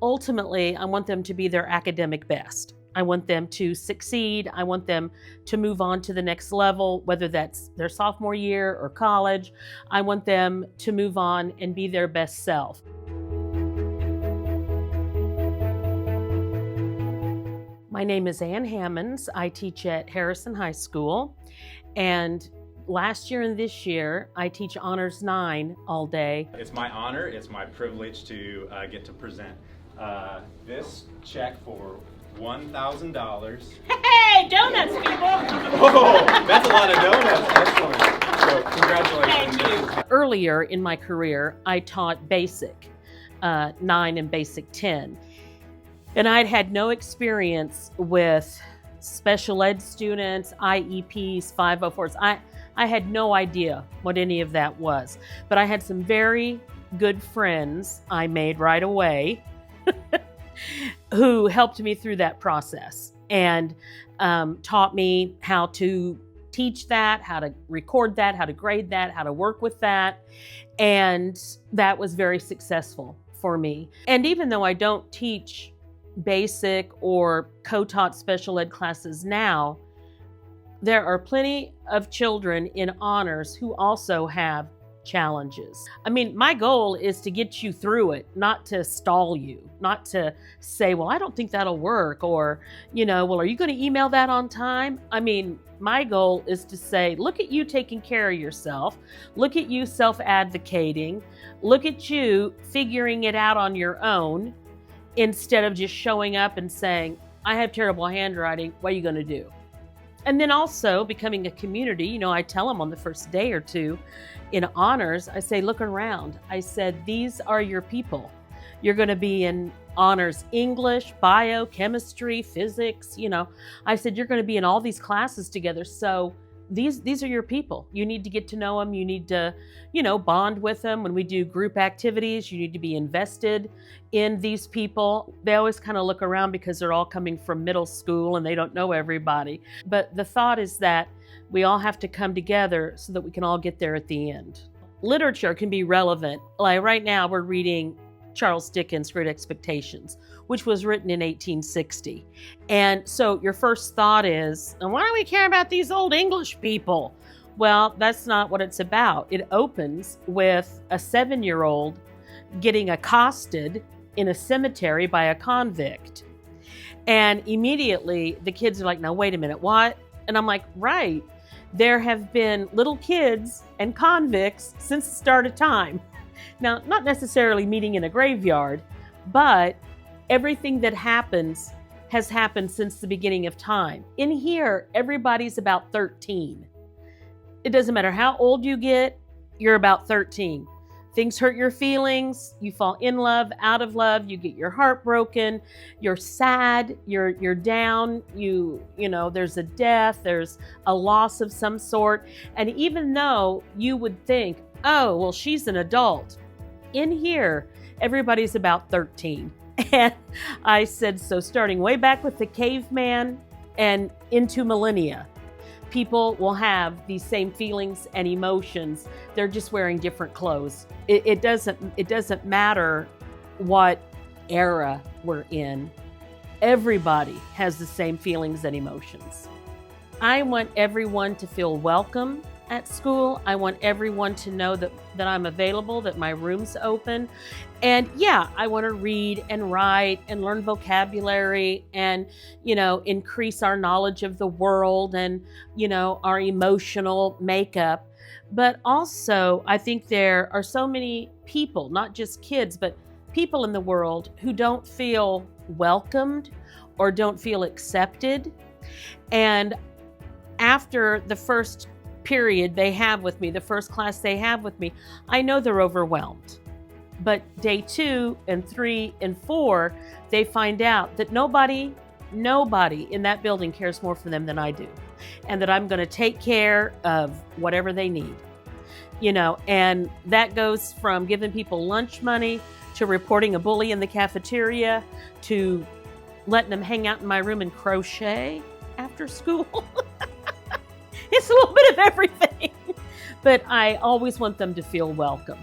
Ultimately, I want them to be their academic best. I want them to succeed. I want them to move on to the next level, whether that's their sophomore year or college. I want them to move on and be their best self. My name is Ann Hammons. I teach at Harrison High School, and last year and this year, I teach Honors 9 all day. It's my honor, it's my privilege to get to present this check for $1,000. Hey, donuts, people! Oh, that's a lot of donuts. Excellent. So, congratulations. Thank you. Earlier in my career, I taught Basic 9 and Basic 10. And I'd had no experience with special ed students, IEPs, 504s. I had no idea what any of that was. But I had some very good friends I made right away who helped me through that process and taught me how to teach that, how to record that, how to grade that, how to work with that. And that was very successful for me. And even though I don't teach basic or co-taught special ed classes now, there are plenty of children in honors who also have challenges. I mean, my goal is to get you through it, not to stall you, not to say, well, I don't think that'll work, or, well, are you going to email that on time? I mean, my goal is to say, look at you taking care of yourself, look at you self-advocating, look at you figuring it out on your own, instead of just showing up and saying, I have terrible handwriting, what are you going to do? And then also becoming a community. I tell them on the first day or two in honors, I say, look around. I said, these are your people. You're going to be in honors English, bio, chemistry, physics. I said, you're going to be in all these classes together. So these are your people. You need to get to know them. You need to, bond with them. When we do group activities, you need to be invested in these people. They always kind of look around because they're all coming from middle school and they don't know everybody. But the thought is that we all have to come together so that we can all get there at the end. Literature can be relevant. Like right now, we're reading Charles Dickens' Great Expectations, which was written in 1860. And so your first thought is, why do we care about these old English people? Well, that's not what it's about. It opens with a 7-year-old getting accosted in a cemetery by a convict. And immediately the kids are like, now, wait a minute, what? And I'm like, right. There have been little kids and convicts since the start of time. Now, not necessarily meeting in a graveyard, but everything that happens has happened since the beginning of time. In here, everybody's about 13. It doesn't matter how old you get, you're about 13. Things hurt your feelings, you fall in love, out of love, you get your heart broken, you're sad, you're down, there's a death, there's a loss of some sort. And even though you would think, oh, well, she's an adult, in here, everybody's about 13. And I said, so starting way back with the caveman and into millennia, people will have these same feelings and emotions. They're just wearing different clothes. It doesn't matter what era we're in. Everybody has the same feelings and emotions. I want everyone to feel welcome at school. I want everyone to know that I'm available, that my room's open. And yeah, I want to read and write and learn vocabulary and, increase our knowledge of the world and, our emotional makeup. But also, I think there are so many people, not just kids, but people in the world who don't feel welcomed or don't feel accepted. And after the first period they have with me, the first class they have with me, I know they're overwhelmed. But day 2 and 3 and 4, they find out that nobody in that building cares more for them than I do. And that I'm going to take care of whatever they need. And that goes from giving people lunch money to reporting a bully in the cafeteria to letting them hang out in my room and crochet after school. It's a little bit of everything. But I always want them to feel welcome.